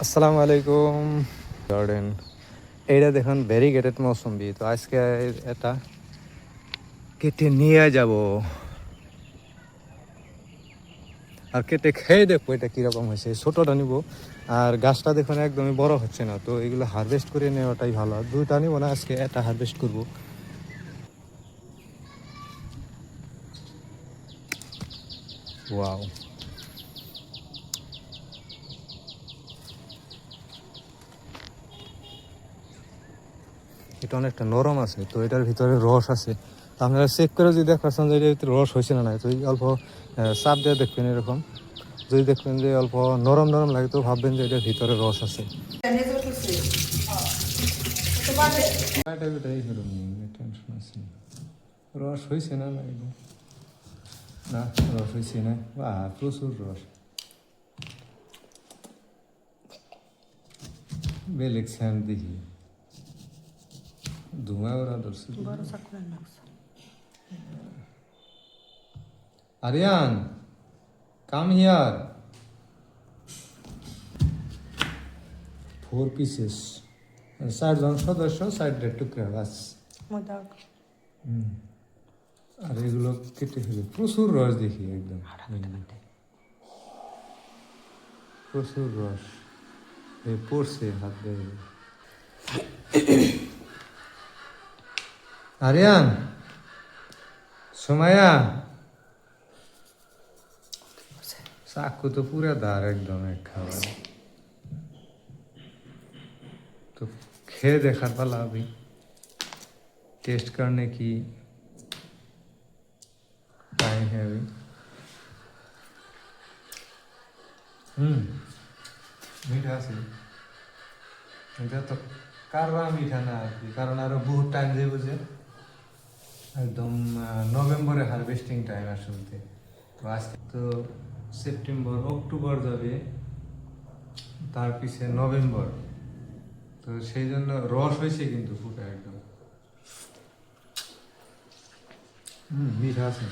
আসসালামু আলাইকুম গার্ডেন। এইটা দেখুন ভেরিগেটেড মৌসুম্বি। তো আজকে এটা কেটে নিয়ে যাব আর কেটে খেয়ে দেখবো এটা কীরকম হয়েছে। ছোটোটা নিব আর গাছটা দেখুন একদমই বড় হচ্ছে না, তো এগুলো হারভেস্ট করে নেওয়াটাই ভালো। আর দুইটা নিব না, আজকে এটা হারভেস্ট করব। ওয়াও, এটা অনেকটা নরম আছে, তো এটার ভিতরে রস আছে। তো আপনারা চেক করে যদি দেখাচ্ছেন যে এটার ভিতরে রস হয়েছে না নাই, তো অল্প চাপ দিয়ে দেখবেন। এরকম যদি দেখবেন যে অল্প নরম নরম লাগে, তো ভাববেন যে এটার ভিতরে রস আছে। রস হয়েছে না না না, রস হয়েছে না, বা প্রচুর রস বেলেকশন দেখি ধোঁয়া ওরা ধরছে। Aryan, come here. 4 pieces, 4 জন সদস্য, 4টা টুকরা বাস। আর এগুলো কেটে ফেলে প্রচুর রস দেখি, একদম প্রচুর রস পড়ছে হাত দিয়ে। আরিয়ান, সোমায়া, চাকু তো পুরা ধার একদম এক খাবার। तो খেয়ে দেখার পালা अभी टेस्ट करने की टाइम है अभी। मीठा আছে, এটা তো কারবা মিঠা না আর কি, কারণ আরো বহুত টাইম যাবে যে একদম নভেম্বরে হারভেস্টিং টাইম আসলে। তো আজকে তো সেপ্টেম্বর অক্টোবর যাবে, তার পিছে নভেম্বর, তো সেই জন্য রস হয়েছে কিন্তু পুরো একদম। মিঠা আছে।